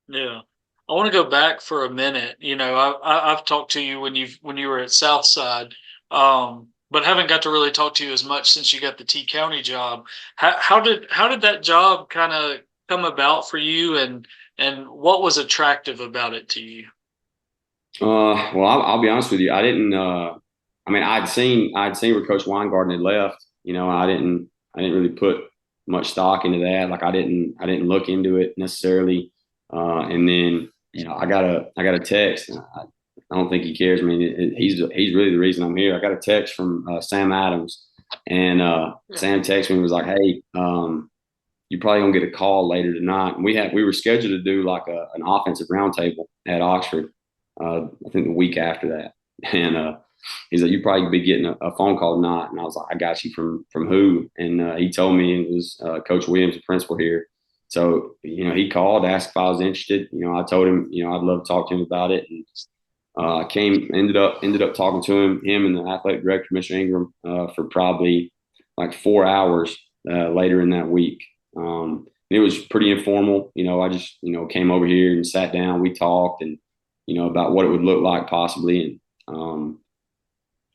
Yeah. I want to go back for a minute. I've talked to you when you were at Southside, but haven't got to really talk to you as much since you got the T County job. How did that job kind of come about for you, and what was attractive about it to you? Well, I'll be honest with you. I didn't. I mean, I'd seen where Coach Weingarten had left. I didn't really put much stock into that. Like I didn't look into it necessarily. And then, I got a text. I don't think he cares. I mean, he's really the reason I'm here. I got a text from Sam Adams, and Yeah. Sam texted me and was like, "Hey, you're probably gonna get a call later tonight." And we were scheduled to do like an offensive roundtable at Oxford. I think the week after that, and he's like, "You probably be getting a phone call tonight." And I was like, "I got you from who?" And he told me it was Coach Williams, the principal here. So he called, asked if I was interested. I told him I'd love to talk to him about it. And came ended up talking to him and the athletic director, Mr. Ingram, for probably like 4 hours later in that week. It was pretty informal. I just came over here and sat down. We talked and about what it would look like possibly, and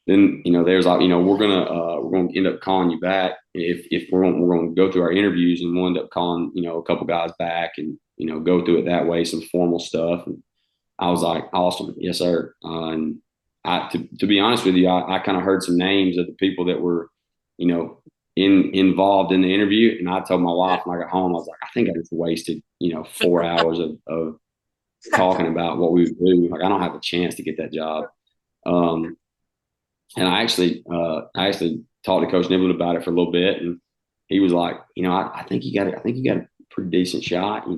then there's like we're gonna end up calling you back if we're gonna go through our interviews, and we'll end up calling a couple guys back and go through it that way, some formal stuff. And I was like, awesome, yes sir. And to be honest with you, I kind of heard some names of the people that were you know involved in the interview, and I told my Yeah. wife when I got home, I was like, I think I just wasted 4 hours of talking about what we would do. Like I don't have a chance to get that job. Um, and I actually talked to Coach Niblett about it for a little bit, and he was like, I think you got a pretty decent shot. I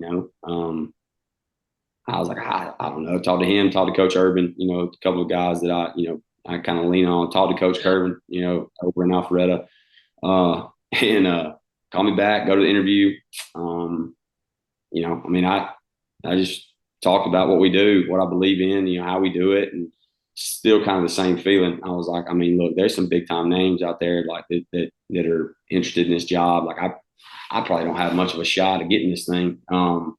was like, I don't know. Talked to him, talked to Coach Urban, a couple of guys that I kind of lean on. Talked to Coach Yeah. Curvin, over in Alpharetta, and call me back, go to the interview. Um, I mean, I just talked about what we do, what I believe in, how we do it, and still kind of the same feeling. I was like, I mean, look, there's some big time names out there like that are interested in this job. Like I probably don't have much of a shot at getting this thing. And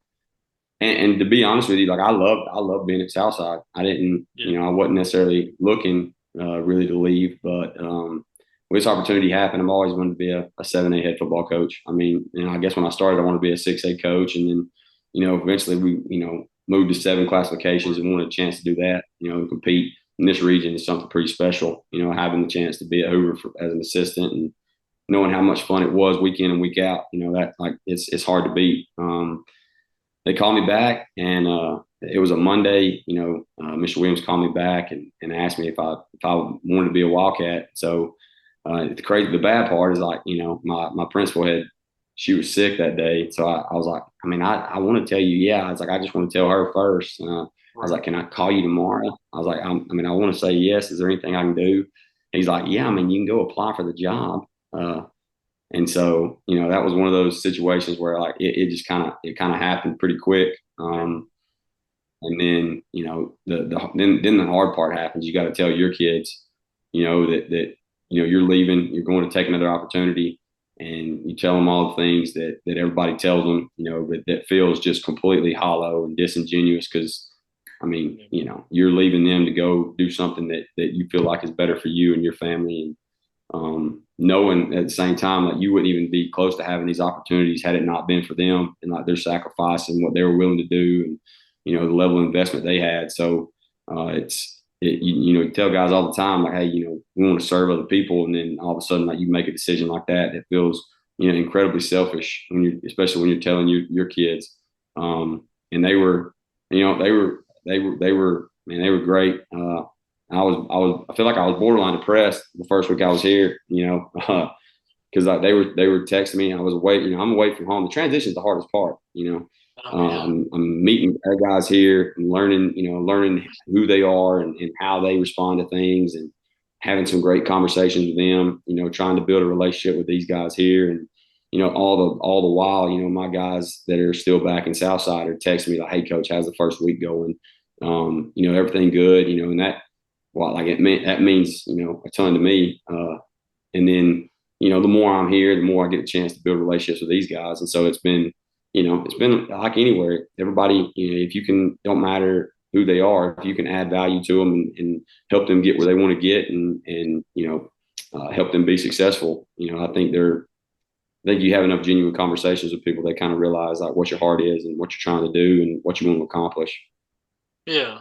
to be honest with you, like I love being at Southside. I didn't, Yeah. I wasn't necessarily looking really to leave, but when this opportunity happened, I've always wanted to be a 7A head football coach. I mean, I guess when I started, I wanted to be a 6A coach, and then eventually we moved to 7 classifications and wanted a chance to do that. And compete in this region is something pretty special. Having the chance to be at Hoover as an assistant and knowing how much fun it was week in and week out. That like it's hard to beat. They called me back, and it was a Monday. Mr. Williams called me back and asked me if I wanted to be a Wildcat. So the bad part is like my principal she was sick that day, so I was like, I mean, I want to tell you, yeah. I was like, I just want to tell her first. I was Right. like, can I call you tomorrow? I was like, I mean, I want to say yes. Is there anything I can do? He's like, yeah. I mean, you can go apply for the job. And so, that was one of those situations where like it just kind of happened pretty quick. Yeah. And then, then the hard part happens. You got to tell your kids, that you're leaving, you're going to take another opportunity, and you tell them all the things that everybody tells them, that feels just completely hollow and disingenuous. Because I mean, Yeah. you're leaving them to go do something that you feel like is better for you and your family. And knowing at the same time that you wouldn't even be close to having these opportunities had it not been for them and like their sacrifice and what they were willing to do, and the level of investment they had. So you tell guys all the time like, hey, we want to serve other people, and then all of a sudden like you make a decision like that feels incredibly selfish when you especially when you're telling your kids. And they were man, they were great. I feel like I was borderline depressed the first week I was here, because they were texting me. I was away, I'm away from home. The transition is the hardest part, Oh yeah. I'm meeting other guys here and learning who they are and how they respond to things, and having some great conversations with them, trying to build a relationship with these guys here. And, all the while, my guys that are still back in Southside are texting me like, hey coach, how's the first week going? Everything good, and that means, a ton to me. And then, the more I'm here, the more I get a chance to build relationships with these guys. And so it's been it's been like anywhere. Everybody, if you can, don't matter who they are, if you can add value to them and help them get where they want to get and help them be successful. I think you have enough genuine conversations with people that kind of realize like what your heart is and what you're trying to do and what you want to accomplish. Yeah.